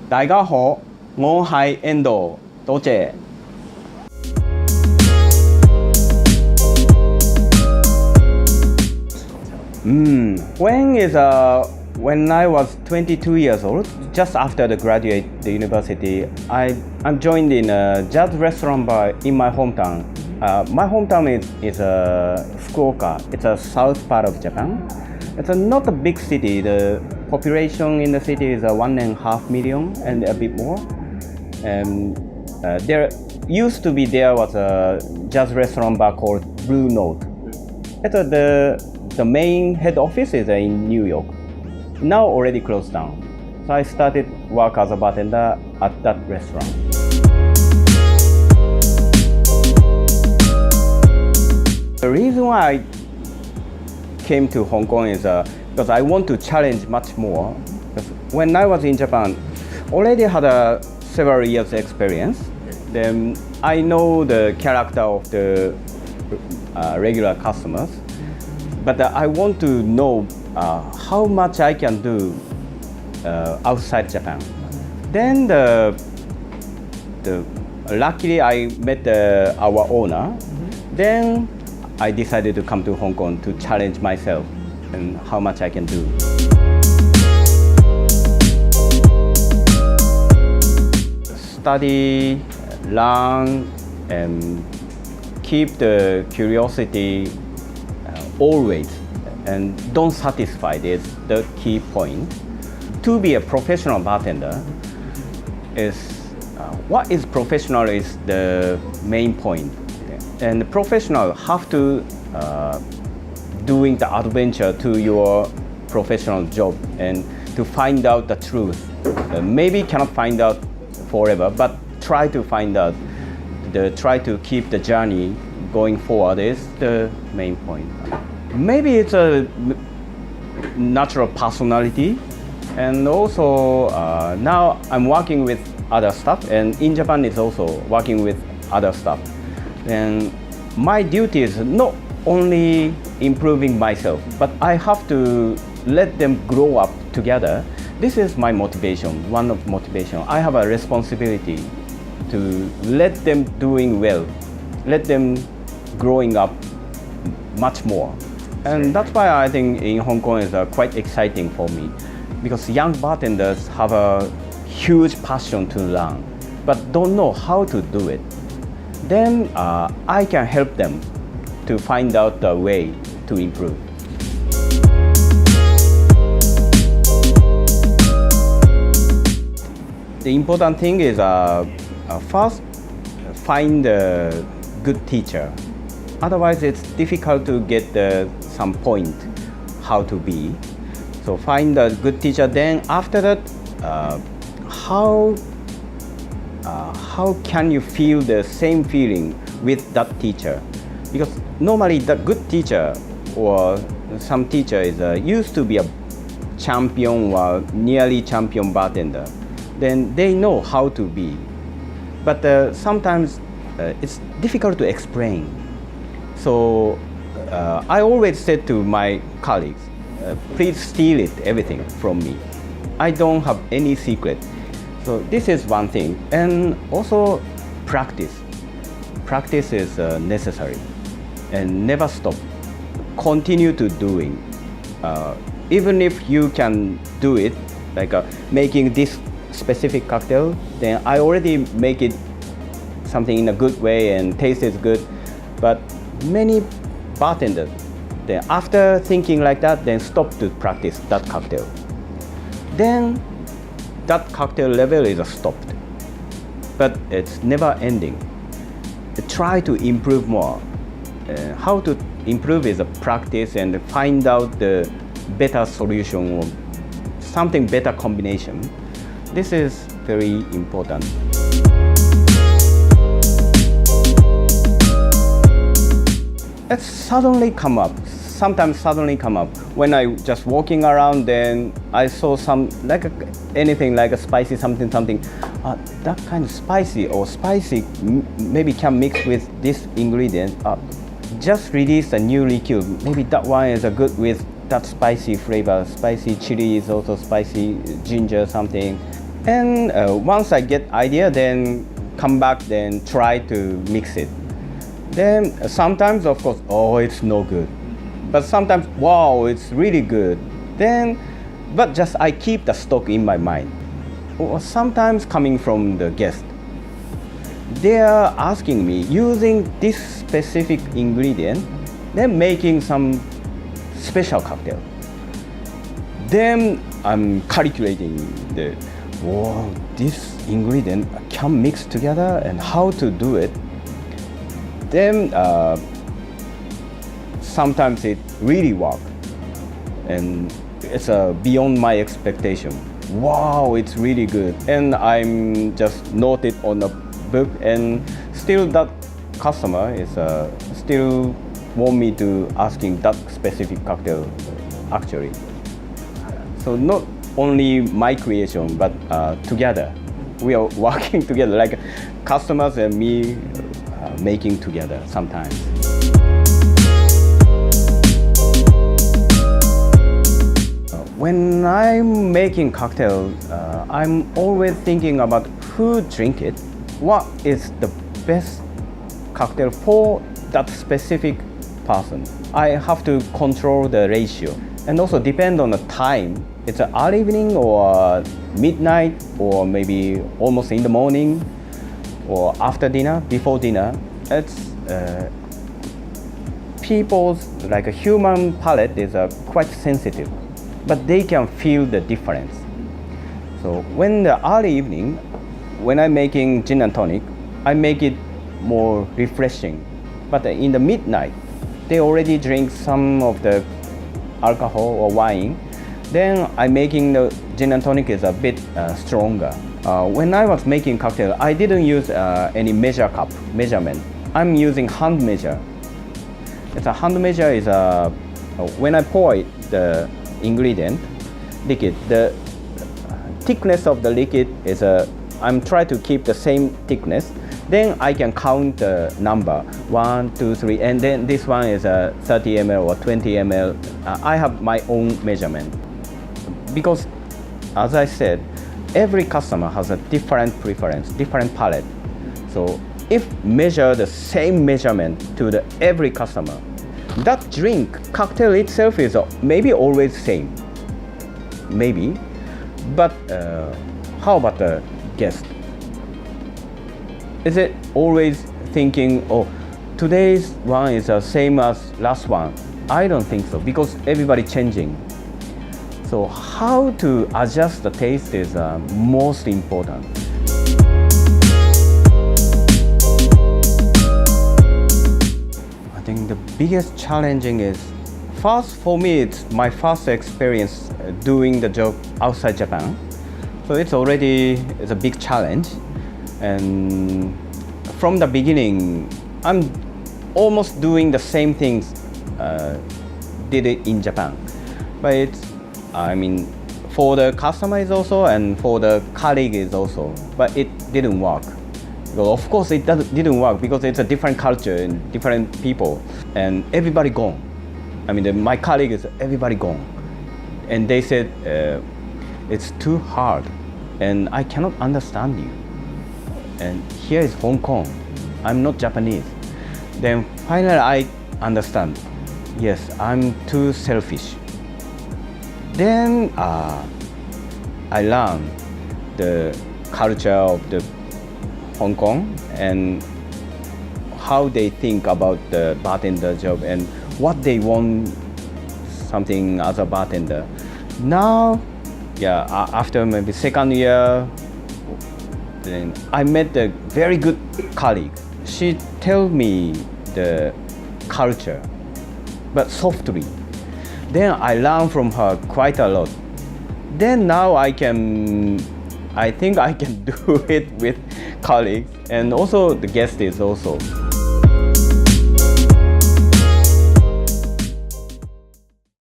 大家好，我係 Endo，多謝。When I was 22 years old, just after the graduate the university, I'm joined in a jazz restaurant bar in my hometown. My hometown is Fukuoka. It's a south part of Japan. It's not a big city. The population in the city is 1.5 million and a bit more. There used to be was a jazz restaurant bar called Blue Note. The main head office is in New York. Now already closed down. So I started work as a bartender at that restaurant. The reason why I came to Hong Kong is because I want to challenge much more. Because when I was in Japan, already had several years experience. Then I know the character of the regular customers. But I want to know how much I can do outside Japan. Then luckily I met our owner. Then I decided to come to Hong Kong to challenge myself and how much I can do. Study, learn, and keep the curiosity always, and don't satisfy is the key point. To be a professional bartender what is professional is the main point. And the professional have to doing the adventure to your professional job and to find out the truth. Maybe cannot find out forever, but try to find out. Try to keep the journey going forward is the main point. Maybe it's a natural personality, and also now I'm working with other stuff, and in Japan it's also working with other stuff. And my duty is not only improving myself, but I have to let them grow up together. This is my motivation, one of motivation. I have a responsibility to let them doing well, let them growing up much more. And that's why I think in Hong Kong is quite exciting for me, because young bartenders have a huge passion to learn, but don't know how to do it. Then I can help them to find out the way to improve. The important thing is first find a good teacher. Otherwise, it's difficult to get some point how to be. So find a good teacher. Then after that, how can you feel the same feeling with that teacher? Because normally the good teacher or some teacher is used to be a champion or nearly champion bartender. Then they know how to be. But sometimes it's difficult to explain. So I always said to my colleagues, please steal everything from me. I don't have any secret. So this is one thing. And also practice. Practice is necessary. And never stop. Continue to doing. Even if you can do it, like making this specific cocktail, then I already make it something in a good way and taste is good. But many bartenders, then after thinking like that, then stop to practice that cocktail. Then that cocktail level is stopped. But it's never ending. Try to improve more. How to improve is a practice and find out the better solution or something better combination. This is very important. It suddenly come up. Sometimes suddenly come up. When I just walking around, then I saw some anything like a spicy something. That kind of spicy or spicy maybe can mix with this ingredient. Just release a new liqueur. Maybe that one is good with that spicy flavor. Spicy chili is also spicy ginger something. And once I get idea, then come back, then try to mix it. Then sometimes, of course, oh, it's no good. But sometimes, wow, it's really good. Then, but just I keep the stock in my mind. Or sometimes coming from the guest, they are asking me using this specific ingredient, then making some special cocktail. Then I'm calculating this ingredient can mix together and how to do it. Then sometimes it really works, and it's beyond my expectation. Wow, it's really good, and I'm just note it on a book, and still that customer is still want me to asking that specific cocktail actually. So not only my creation, but together we are working together, like customers and me making together sometimes. When I'm making cocktail, I'm always thinking about who drink it, what is the best cocktail for that specific person. I have to control the ratio, and also depend on the time. It's an early evening or midnight or maybe almost in the morning or after dinner, before dinner. It's people's, like a human palate is quite sensitive, but they can feel the difference. So when the early evening, when I'm making gin and tonic, I make it more refreshing. But in the midnight, they already drink some of the alcohol or wine. Then I'm making the gin and tonic is a bit stronger. When I was making cocktail, I didn't use any measure cup measurement. I'm using hand measure. It's a hand measure is when I pour it, the ingredient liquid, the thickness of the liquid is I'm trying to keep the same thickness. Then I can count the number 1, 2, 3, and then this one is 30 ml or 20 ml. I have my own measurement. Because, as I said, every customer has a different preference, different palate. So if measure the same measurement to every customer, that drink, cocktail itself is maybe always same. Maybe. But how about the guest? Is it always thinking, oh, today's one is the same as last one? I don't think so, because everybody changing. So how to adjust the taste is most important. I think the biggest challenging is, first for me, it's my first experience doing the job outside Japan. So it's a big challenge. And from the beginning, I'm almost doing the same things did it in Japan. But for the customer is also, and for the colleague is also. But it didn't work. Well, of course, it didn't work because it's a different culture and different people, and everybody gone. My colleague is everybody gone, and they said it's too hard, and I cannot understand you. And here is Hong Kong. I'm not Japanese. Then finally I understand. Yes, I'm too selfish. Then I learned the culture of the Hong Kong and how they think about the bartender job and what they want something as a bartender. Now, after maybe second year, then I met a very good colleague. She told me the culture, but softly. Then I learned from her quite a lot. Then now I think I can do it with colleagues, and also the guest is also.